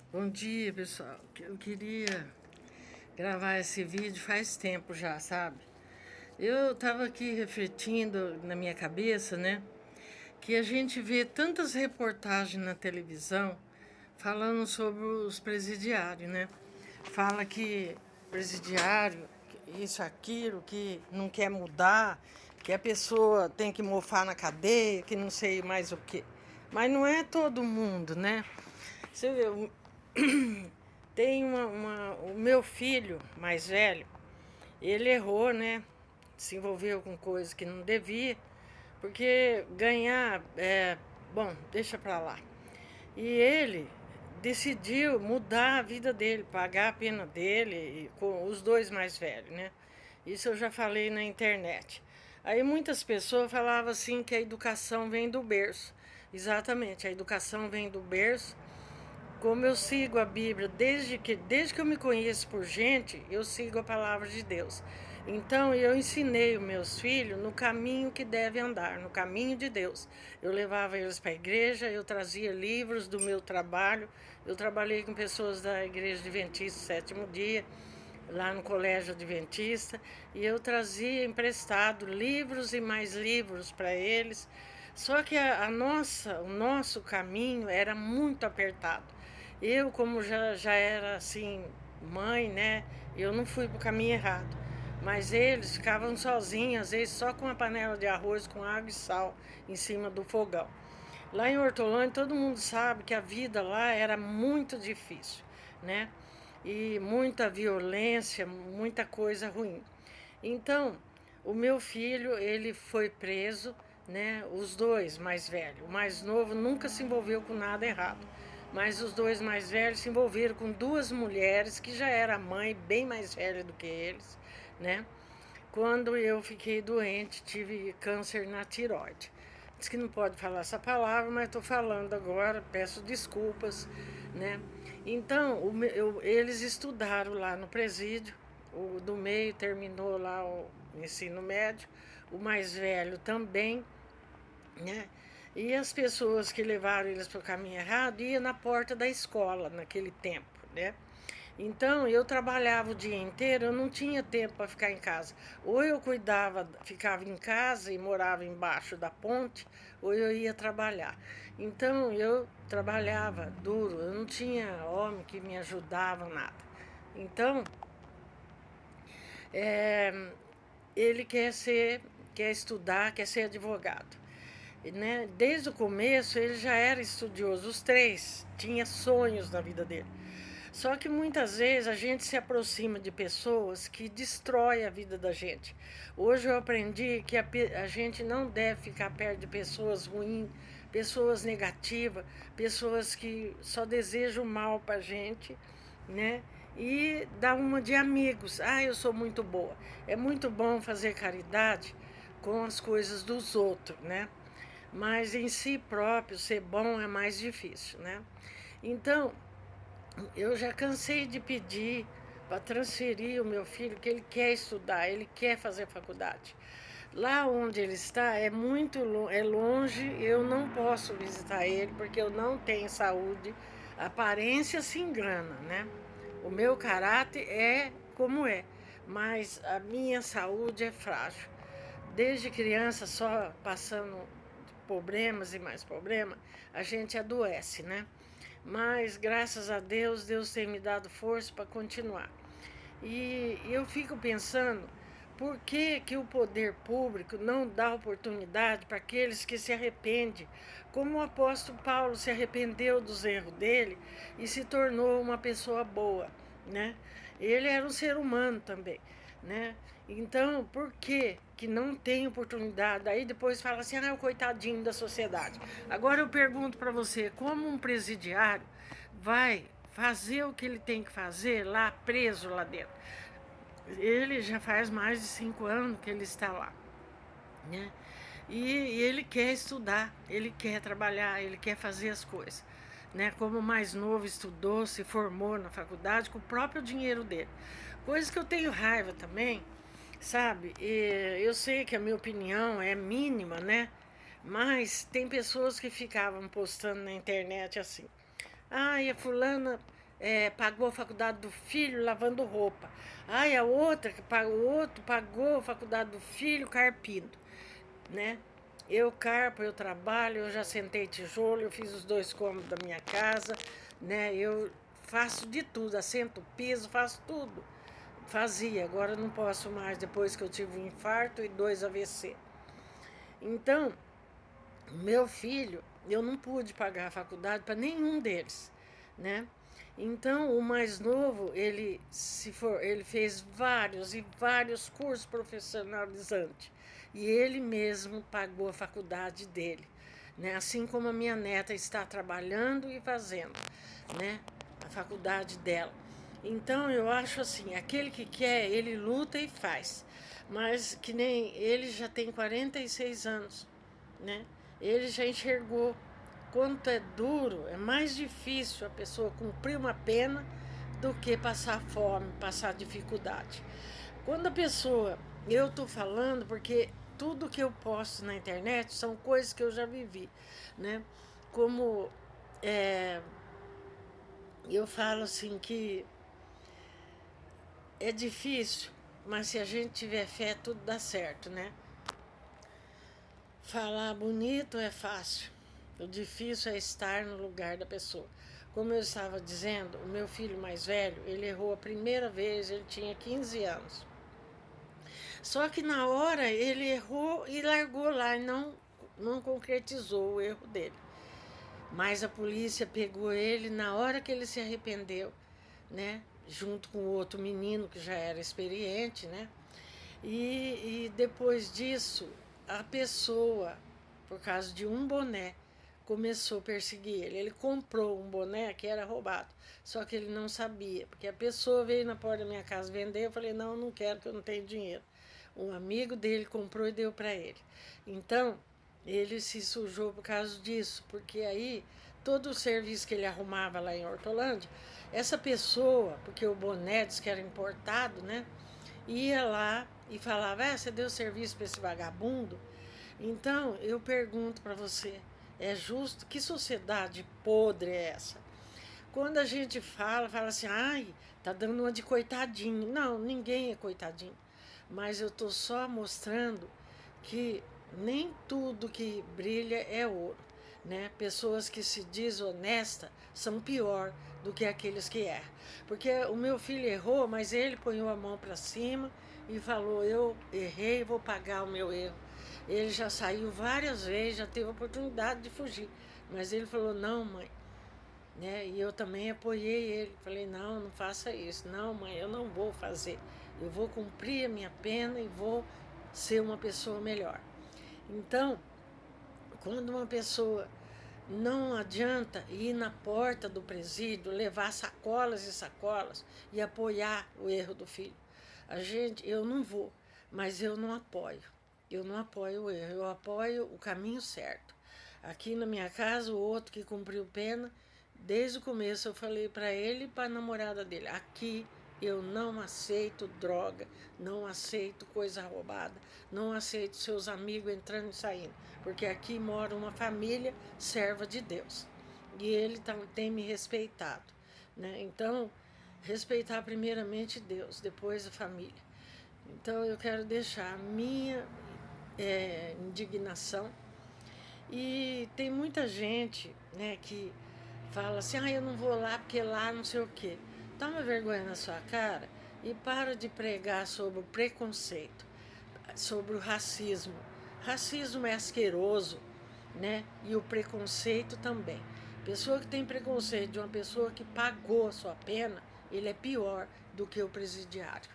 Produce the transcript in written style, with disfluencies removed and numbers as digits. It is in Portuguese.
Bom dia, pessoal. Eu queria gravar esse vídeo faz tempo já, sabe? Eu estava aqui refletindo na minha cabeça, né? Que a gente vê tantas reportagens na televisão falando sobre os presidiários, né? Fala que presidiário, isso, aquilo, que não quer mudar, que a pessoa tem que mofar na cadeia, que não sei mais o quê. Mas não é todo mundo, né? Você vê, tem o meu filho mais velho, ele errou, né? Se envolveu com coisas que não devia, porque ganhar, bom, deixa pra lá. E ele decidiu mudar a vida dele, pagar a pena dele, com os dois mais velhos, né? Isso eu já falei na internet. Aí muitas pessoas falavam assim que a educação vem do berço. Exatamente, a educação vem do berço. Como eu sigo a Bíblia desde que eu me conheço por gente, eu sigo a palavra de Deus. Então eu ensinei os meus filhos no caminho que devem andar, no caminho de Deus. Eu levava eles para a igreja, eu trazia livros do meu trabalho. Eu trabalhei com pessoas da Igreja Adventista Sétimo Dia, lá no Colégio Adventista, e eu trazia emprestado livros e mais livros para eles. Só que o nosso caminho era muito apertado. Eu, como já era assim, mãe, né? Eu não fui para o caminho errado. Mas eles ficavam sozinhos, às vezes só com uma panela de arroz com água e sal em cima do fogão. Lá em Hortolândia, todo mundo sabe que a vida lá era muito difícil, né? E muita violência, muita coisa ruim. Então, o meu filho, ele foi preso, né? Os dois mais velhos. O mais novo nunca se envolveu com nada errado. Mas os dois mais velhos se envolveram com duas mulheres que já era mãe, bem mais velha do que eles, né? Quando eu fiquei doente, tive câncer na tiroide. Diz que não pode falar essa palavra, mas estou falando agora, peço desculpas, né? Então, eles estudaram lá no presídio, o do meio terminou lá o ensino médio, o mais velho também, né? E as pessoas que levaram eles para o caminho errado iam na porta da escola naquele tempo, né? Então eu trabalhava o dia inteiro, eu não tinha tempo para ficar em casa. Ou eu cuidava, ficava em casa e morava embaixo da ponte, ou eu ia trabalhar. Então eu trabalhava duro, eu não tinha homem que me ajudava nada. Então é, ele quer estudar, quer ser advogado. Né? Desde o começo ele já era estudioso, os três tinha sonhos na vida dele. Só que muitas vezes a gente se aproxima de pessoas que destroem a vida da gente. Hoje eu aprendi que a gente não deve ficar perto de pessoas ruins, pessoas negativas, pessoas que só desejam mal para a gente, né? E dar uma de amigos. Ah, eu sou muito boa. É muito bom fazer caridade com as coisas dos outros, né? Mas em si próprio ser bom é mais difícil, né? Então, eu já cansei de pedir para transferir o meu filho, que ele quer estudar, ele quer fazer faculdade. Lá onde ele está é longe, eu não posso visitar ele porque eu não tenho saúde. A aparência se engana, né? O meu caráter é como é, mas a minha saúde é frágil. Desde criança, só passando problemas e mais problemas, a gente adoece, né? Mas graças a Deus, Deus tem me dado força para continuar. E eu fico pensando, por que, que o poder público não dá oportunidade para aqueles que se arrependem? Como o apóstolo Paulo se arrependeu dos erros dele e se tornou uma pessoa boa, né? Ele era um ser humano também, né? Então, por que não tem oportunidade? Aí depois fala assim, ah, o coitadinho da sociedade. Agora eu pergunto para você, como um presidiário vai fazer o que ele tem que fazer lá, preso lá dentro? Ele já faz mais de 5 anos que ele está lá, né? E ele quer estudar, ele quer trabalhar, ele quer fazer as coisas, né? Como o mais novo estudou, se formou na faculdade com o próprio dinheiro dele. Coisa que eu tenho raiva também, sabe? E eu sei que a minha opinião é mínima, né? Mas tem pessoas que ficavam postando na internet assim: ah, e a fulana pagou a faculdade do filho lavando roupa. Ai, a outra que pagou, o outro pagou a faculdade do filho carpindo, né? Eu carpo, eu trabalho, eu já sentei tijolo, eu fiz os 2 cômodos da minha casa, né? Eu faço de tudo, assento o piso, faço tudo. Fazia, agora não posso mais, depois que eu tive um infarto e 2 AVC. Então, meu filho, eu não pude pagar a faculdade para nenhum deles, né? Então, o mais novo, ele fez vários e vários cursos profissionalizantes. E ele mesmo pagou a faculdade dele, né? Assim como a minha neta está trabalhando e fazendo, né? A faculdade dela. Então, eu acho assim, aquele que quer, ele luta e faz. Mas que nem ele já tem 46 anos, né? Ele já enxergou quanto é duro, é mais difícil a pessoa cumprir uma pena do que passar fome, passar dificuldade. Quando a pessoa, eu estou falando porque tudo que eu posto na internet são coisas que eu já vivi, né? Como eu falo assim que é difícil, mas se a gente tiver fé, tudo dá certo, né? Falar bonito é fácil, o difícil é estar no lugar da pessoa. Como eu estava dizendo, o meu filho mais velho, ele errou a primeira vez, ele tinha 15 anos. Só que na hora ele errou e largou lá e não concretizou o erro dele. Mas a polícia pegou ele na hora que ele se arrependeu, né? Junto com o outro menino que já era experiente, né? E depois disso, a pessoa, por causa de um boné, começou a perseguir ele. Ele comprou um boné que era roubado, só que ele não sabia, porque a pessoa veio na porta da minha casa vender. Eu falei: não, não quero, que eu não tenho dinheiro. Um amigo dele comprou e deu para ele. Então, ele se sujou por causa disso, porque aí todo o serviço que ele arrumava lá em Hortolândia, essa pessoa, porque o boné disse que era importado, né? Ia lá e falava: você deu serviço para esse vagabundo? Então, eu pergunto para você, é justo? Que sociedade podre é essa? Quando a gente fala assim: ai, tá dando uma de coitadinho. Não, ninguém é coitadinho. Mas eu tô só mostrando que nem tudo que brilha é ouro, né? Pessoas que se dizem honestas são pior do que aqueles que erram. Porque o meu filho errou, mas ele põe a mão para cima e falou: eu errei, vou pagar o meu erro. Ele já saiu várias vezes, já teve a oportunidade de fugir, mas ele falou: não, mãe, né? E eu também apoiei ele. Falei: não, não faça isso. Não, mãe, eu não vou fazer. Eu vou cumprir a minha pena e vou ser uma pessoa melhor. Então, quando uma pessoa não adianta ir na porta do presídio, levar sacolas e sacolas e apoiar o erro do filho. Eu não vou, mas eu não apoio. Eu não apoio o erro, eu apoio o caminho certo. Aqui na minha casa, o outro que cumpriu pena, desde o começo eu falei para ele e para a namorada dele: aqui eu não aceito droga, não aceito coisa roubada, não aceito seus amigos entrando e saindo, porque aqui mora uma família serva de Deus. E ele tem me respeitado, né? Então, respeitar primeiramente Deus, depois a família. Então, eu quero deixar a minha indignação. E tem muita gente, né, que fala assim: eu não vou lá porque lá não sei o quê. Toma vergonha na sua cara e para de pregar sobre o preconceito, sobre o racismo. Racismo é asqueroso, né? E o preconceito também. Pessoa que tem preconceito de uma pessoa que pagou a sua pena, ele é pior do que o presidiário.